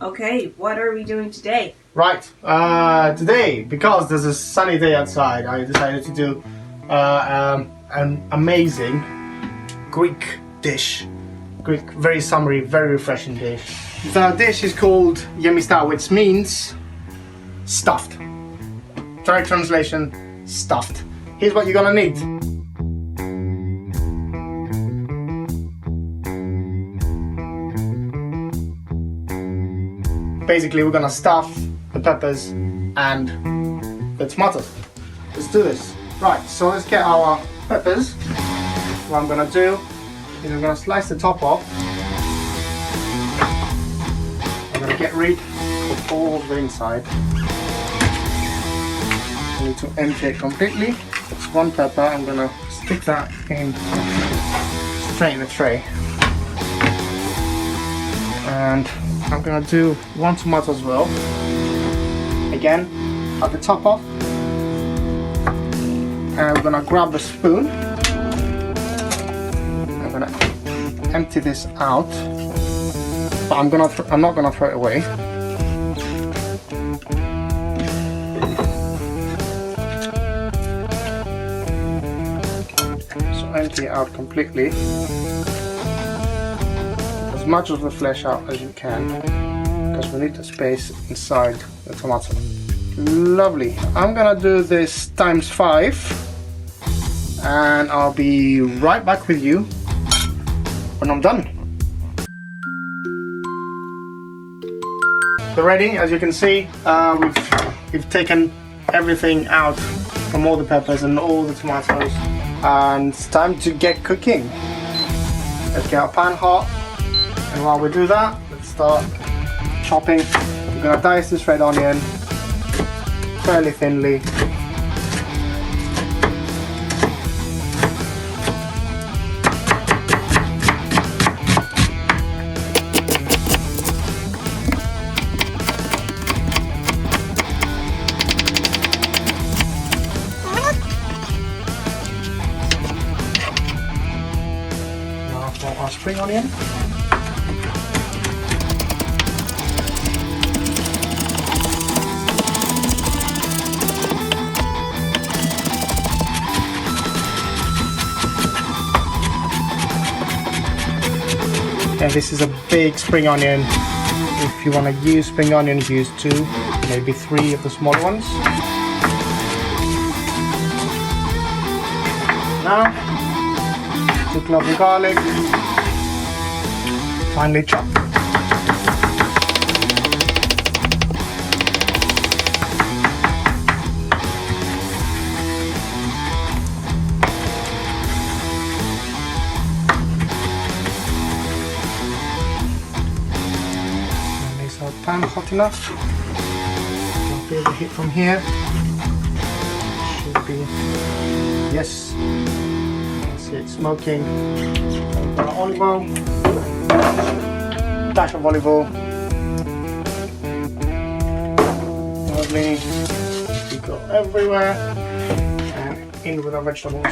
Okay, what are we doing today? Right, today, because there's a sunny day outside, I decided to do an amazing Greek dish. Greek, very summery, very refreshing dish. The dish is called Γεμιστά, which means stuffed. Direct translation, stuffed. Here's what you're gonna need. Basically, we're gonna stuff the peppers and the tomatoes. Let's do this. Right, so let's get our peppers. What I'm gonna do is I'm gonna slice the top off. I'm gonna get rid of all the inside. I need to empty it completely. It's one pepper. I'm gonna stick that in straight in the tray. And I'm gonna do one tomato as well. Again, cut the top off. And I'm gonna grab the spoon. I'm gonna empty this out, but I'm not gonna throw it away. So empty it out completely. As much of the flesh out as you can, because we need the space inside the tomato. Lovely. I'm gonna do this times 5, and I'll be right back with you when I'm done. So ready, as you can see, we've taken everything out from all the peppers and all the tomatoes, and it's time to get cooking. Let's get our pan hot. And while we do that, let's start chopping. We're gonna dice this red onion fairly thinly. Now for our spring onion. And this is a big spring onion. If you want to use spring onions, use 2, maybe 3 of the smaller ones. Now, 2 cloves of garlic, finely chopped. Pan hot enough. I'll feel the heat from here. Should be, yes. See it smoking. Olive oil. Dash of olive oil. Lovely. We go everywhere. And in with our vegetables.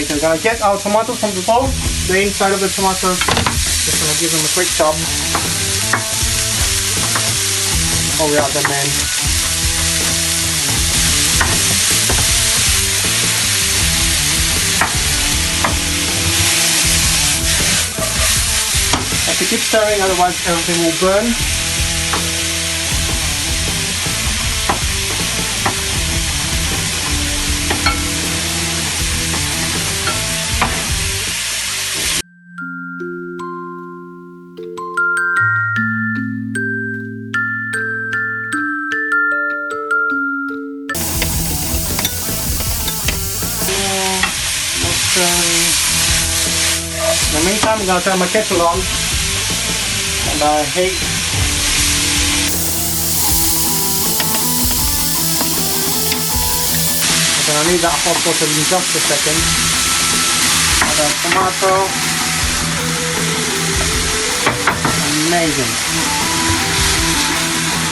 We're gonna get our tomatoes from the bowl, the inside of the tomatoes. Just gonna give them a quick chop. Oh, we add them in. Have to keep stirring, otherwise everything will burn. In the meantime, I'm going to turn my kettle on, and I hate I'm going to leave that hot bottle in just a second. the tomato. Amazing.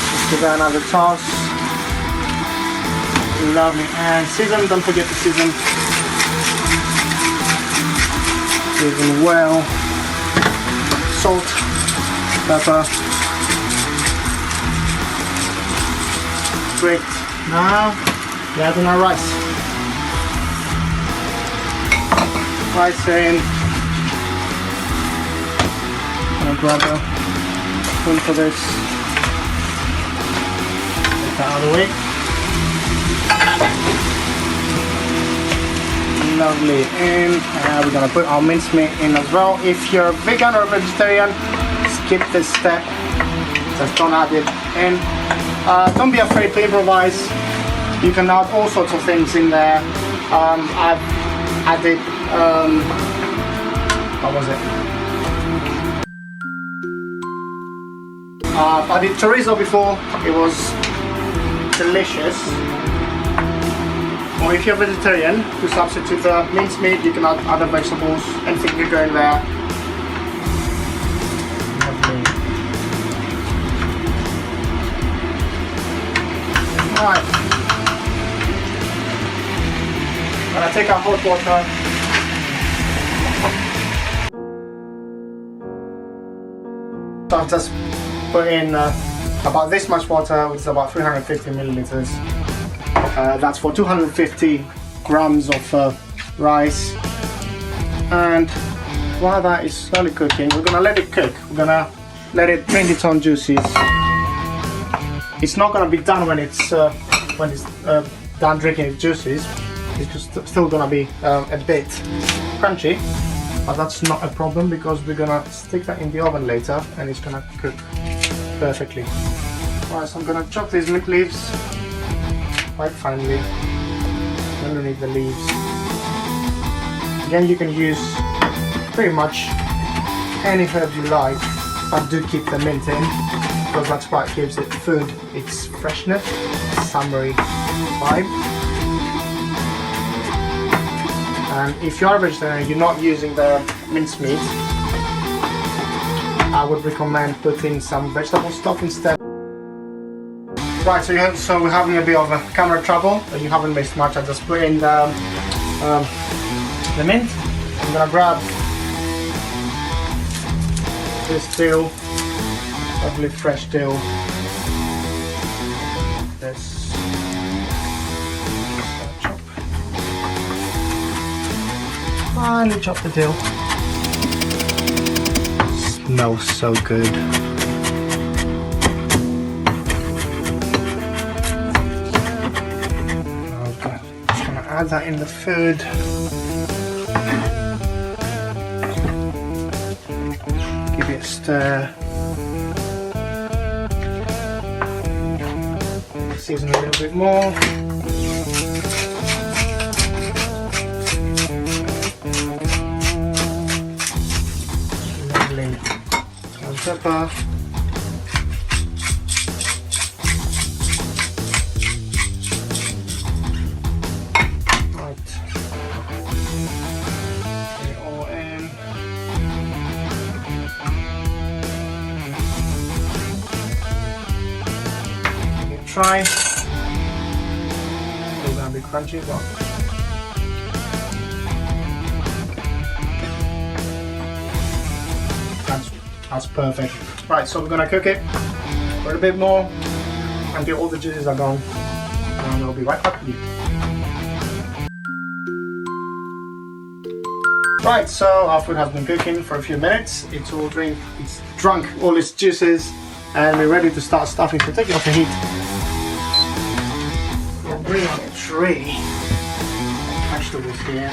Let's give that another toss. Lovely. And season, don't forget to season. Season well. Salt, pepper. Great. Now we add in our rice. Rice in. I'm gonna grab a spoon for this. Get that out of the way. Lovely. And we're gonna put our mincemeat in as well. If you're vegan or vegetarian, skip this step. Just don't add it in. Don't be afraid to improvise. You can add all sorts of things in there. I've added, what was it? I did chorizo before. It was delicious. Or if you're vegetarian, to substitute the mincemeat, you can add other vegetables, anything you go in there. Lovely. Right. Gonna take our hot water. So I've just put in about this much water, which is about 350 milliliters. That's for 250 grams of rice. And while that is slowly cooking, we're gonna let it cook. We're gonna let it drain its own juices. It's not gonna be done when it's done drinking its juices. It's just still gonna be a bit crunchy, but that's not a problem because we're gonna stick that in the oven later and it's gonna cook perfectly. Alright, so I'm gonna chop these mint leaves quite finely underneath the leaves. Again, you can use pretty much any herb you like, but do keep the mint in because that's what gives it food its freshness, summery vibe. And if you are a vegetarian, you're not using the mincemeat, I would recommend putting some vegetable stock instead. Right, so we're having a bit of a camera trouble, but you haven't missed much. I just put in the mint. I'm gonna grab this dill, lovely fresh dill. This chop. Finally chop the dill. Smells so good. Add that in the food. Give it a stir. Season a little bit more. Lovely. Salt, pepper. Try. Still gonna be crunchy, but that's perfect. Right, so we're gonna cook it for a bit more until all the juices are gone, and I'll be right back with you. Right, so our food has been cooking for a few minutes. It's drunk all its juices, and we're ready to start stuffing. So take it off the heat. We'll bring on a tray. Vegetables here,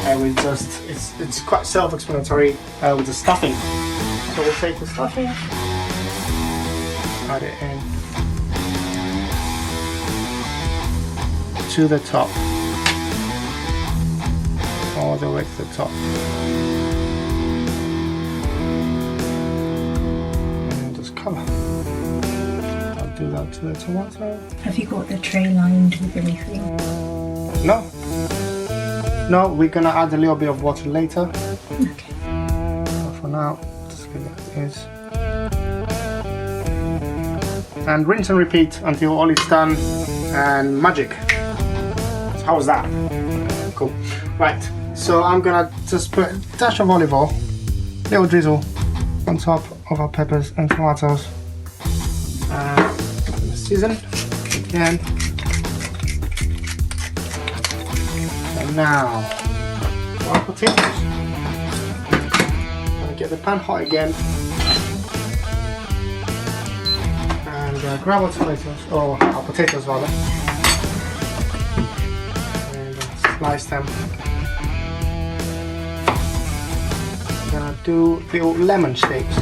and it's quite self-explanatory with the stuffing. So we'll take the stuffing, add it in to the top, all the way to the top. And just cover. I'll do that to the tomato. Have you got the tray lined with anything? No. No, we're gonna add a little bit of water later. Okay. So for now, just leave it as it is. And rinse and repeat until all is done and magic. So how was that? Cool. Right, so I'm gonna just put a dash of olive oil, little drizzle on top of our peppers and tomatoes. Season again. And now for our potatoes. Gonna get the pan hot again. Grab our tomatoes, or our potatoes rather, and slice them. I'm gonna do little lemon shapes.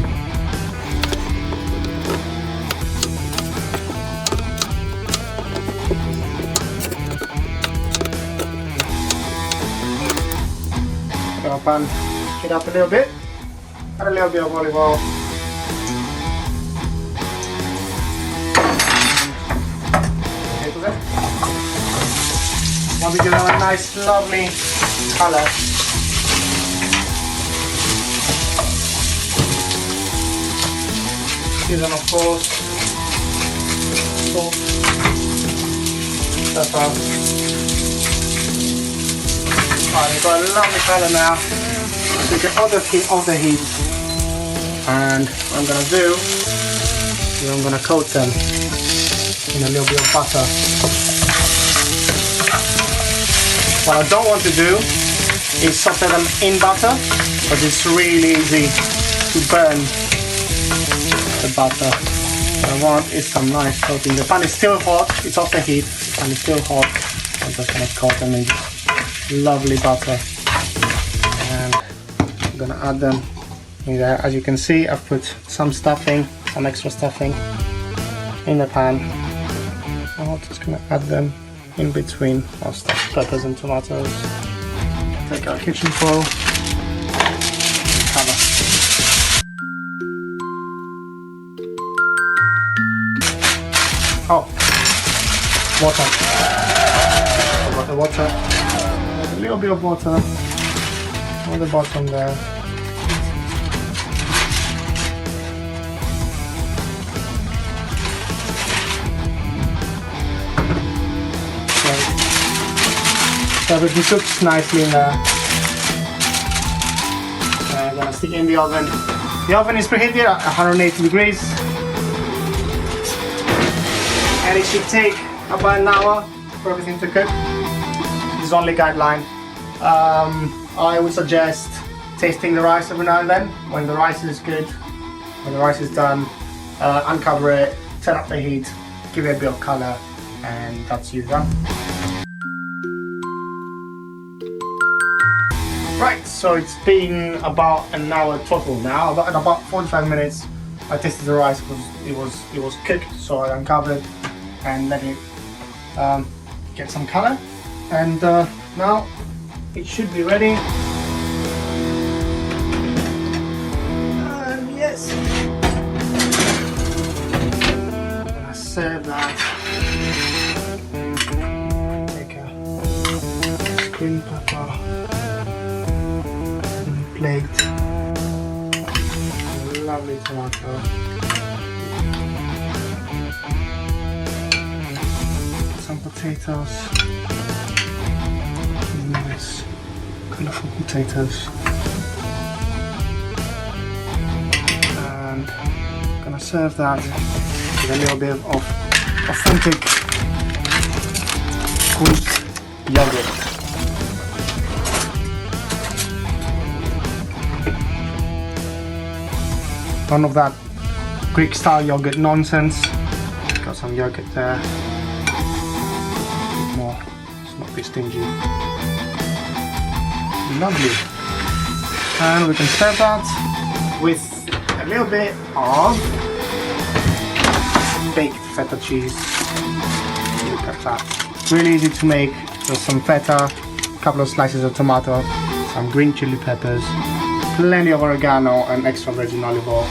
Gonna pan it up a little bit, add a little bit of olive oil. Want to give them a nice, lovely color. Season, of course, salt, pepper. Right, we've got a lovely color now. So get all the heat off the heat, and what I'm gonna do is I'm gonna coat them in a little bit of butter. What I don't want to do is saute them in butter, but it's really easy to burn the butter. What I want is some nice coating. The pan is still hot, it's off the heat, the pan is still hot. I'm just gonna coat them in lovely butter. And I'm gonna add them in there. As you can see, I've put some stuffing, some extra stuffing in the pan. I'm just gonna add them in between our stuffed peppers and tomatoes. Take our kitchen foil and cover. Oh, water. Forgot the water. There's a little bit of water on the bottom there. So everything cooks nicely in there. I'm gonna stick it in the oven. The oven is preheated at 180 degrees. And it should take about an hour for everything to cook. This is only guideline. I would suggest tasting the rice every now and then. When the rice is good, when the rice is done, uncover it, turn up the heat, give it a bit of color, and that's you done. Right, so it's been about an hour total now. About 45 minutes. I tasted the rice because it was cooked, so I uncovered and let it get some color. And now it should be ready. And yes, I'm gonna serve that. Take a green pepper. Plate, lovely tomato, some potatoes, nice colourful potatoes, and I'm gonna serve that with a little bit of authentic Greek yogurt. None of that Greek style yogurt nonsense. Got some yogurt there. A bit more, it's not too stingy. Lovely. And we can serve that with a little bit of baked feta cheese. Look at that. Really easy to make. There's some feta, a couple of slices of tomato, some green chili peppers, plenty of oregano and extra virgin olive oil,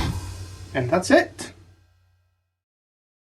and that's it.